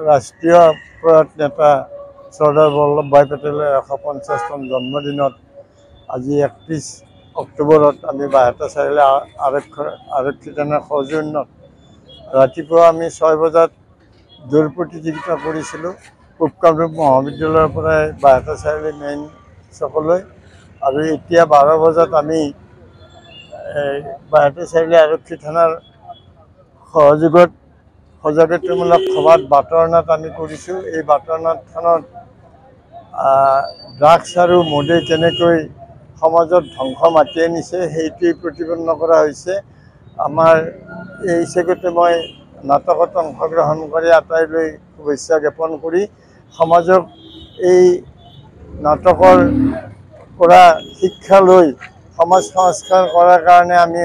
ৰাষ্ট্ৰীয় প্ৰয়াত নেতা চৰ্দাৰ বল্লভভাই পেটেলৰ 150তম জন্মদিনত আজি 31 অক্টোবৰত আমি বাইহাটা চাৰিআলি আৰক্ষী থানাৰ সৌজন্যত ৰাতিপুৱা আমি 6 বজাত দৌৰ প্ৰতিযোগিতা কৰিছিলোঁ পূব কামৰূপ মহাবিদ্যালয়ৰ পৰাই বাইহাটা চাৰিআলি মেইন চকলৈ আৰু এতিয়া 12 বজাত আমি বাইহাটা চাৰিআলি আৰক্ষী থানাৰ সহযোগত সজাগতামূলক সভাত বাতৰনাট আমি কৰিছোঁ। এই বাতৰনাটখনত ড্ৰাগছ আৰু মদে কেনেকৈ সমাজত ধ্বংস মাতি আনিছে সেইটোৱেই প্ৰতিপন্ন কৰা হৈছে। আমাৰ এই হিচাপতে মই নাটকত অংশগ্ৰহণ কৰি আটাইলৈ শুভেচ্ছা জ্ঞাপন কৰি সমাজক এই নাটকৰ পৰা শিক্ষা লৈ সমাজ সংস্কাৰ কৰাৰ কাৰণে আমি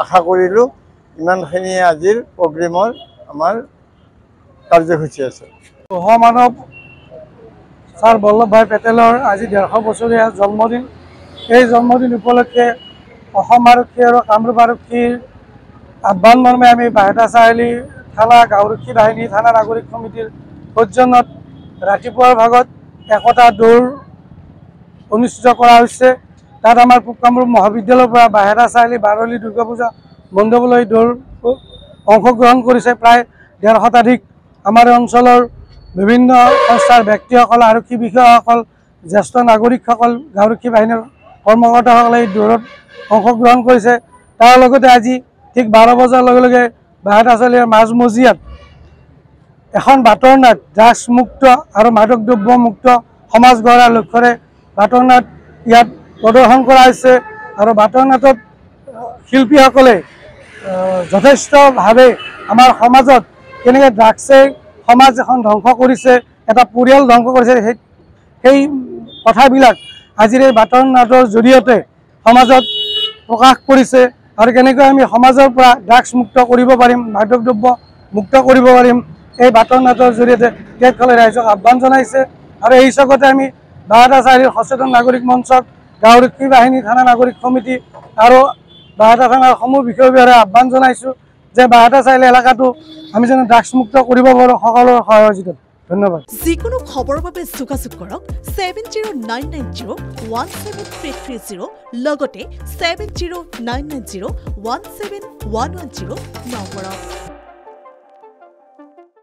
আশা কৰিলোঁ। ইমানখিনিয়ে আজিৰ প্ৰগ্ৰেমৰ আমাৰ কাৰ্যসূচী আছে। মহামানৱ ছাৰ বল্লভভাই পেটেলৰ আজি 150 বছৰীয়া জন্মদিন। এই জন্মদিন উপলক্ষে অসম আৰক্ষী আৰু কামৰূপ আৰক্ষীৰ আহ্বান মৰ্মে আমি বাহেতা চাৰিআলি থানা গাঁওৰক্ষী বাহিনী থানা নাগৰিক সমিতিৰ সৌজন্যত ৰাতিপুৱাৰ ভাগত একতা দৌৰ অনুষ্ঠিত কৰা হৈছে। তাত আমাৰ পূব কামৰূপ মহাবিদ্যালয়ৰ পৰা বাহেতা চাৰিআলি বাৰলি দুৰ্গা পূজা মণ্ডপলৈ দৌৰ অংশগ্ৰহণ কৰিছে প্ৰায় 150 শতাধিক আমাৰ অঞ্চলৰ বিভিন্ন সংস্থাৰ ব্যক্তিসকল, আৰক্ষী বিষয়াসকল, জ্যেষ্ঠ নাগৰিকসকল, গাঁওৰক্ষী বাহিনীৰ কৰ্মকৰ্তাসকলে এই দৌৰত অংশগ্ৰহণ কৰিছে। তাৰ লগতে আজি ঠিক 12 বজাৰ লগে লগে বাহেতা চাৰিআলিৰ মাজমজিয়াত এখন বাতৰনাট ড্ৰাগছ মুক্ত আৰু মাদক দ্ৰব্য মুক্ত সমাজ গঢ়াৰ লক্ষ্যৰে বাতৰনাট ইয়াত প্ৰদৰ্শন কৰা হৈছে। আৰু বাতৰনাটত শিল্পীসকলে যথেষ্টভাৱে আমাৰ সমাজত কেনেকৈ ড্ৰাগছে সমাজ এখন ধ্বংস কৰিছে, এটা পৰিয়াল ধ্বংস কৰিছে, সেই কথাবিলাক আজিৰ এই বাতৰনাটৰ জৰিয়তে সমাজত প্ৰকাশ কৰিছে। আৰু কেনেকৈ আমি সমাজৰ পৰা ড্ৰাগছ মুক্ত কৰিব পাৰিম, মাদক দ্ৰব্য মুক্ত কৰিব পাৰিম, এই বাতৰনাটৰ জৰিয়তে তেখেতসকলে ৰাইজক আহ্বান জনাইছে। আৰু এই হিচাপতে আমি বাহেতা চাৰিআলিৰ সচেতন নাগৰিক মঞ্চক, গাঁওৰক্ষী বাহিনী, থানা নাগৰিক সমিতি আৰু বাহেতা থানাৰ সমূহ বিষয়বোৰে আহ্বান জনাইছোঁ যে বাহেতা চাৰিআলি এলেকাটো আমি যেন ড্ৰাগছ মুক্ত কৰিব পাৰোঁ সকলোৰে সহযোগিতাত। ধন্যবাদ। যিকোনো খবৰৰ বাবে যোগাযোগ কৰক 7099017330 লগতে 7099017110 নম্বৰত।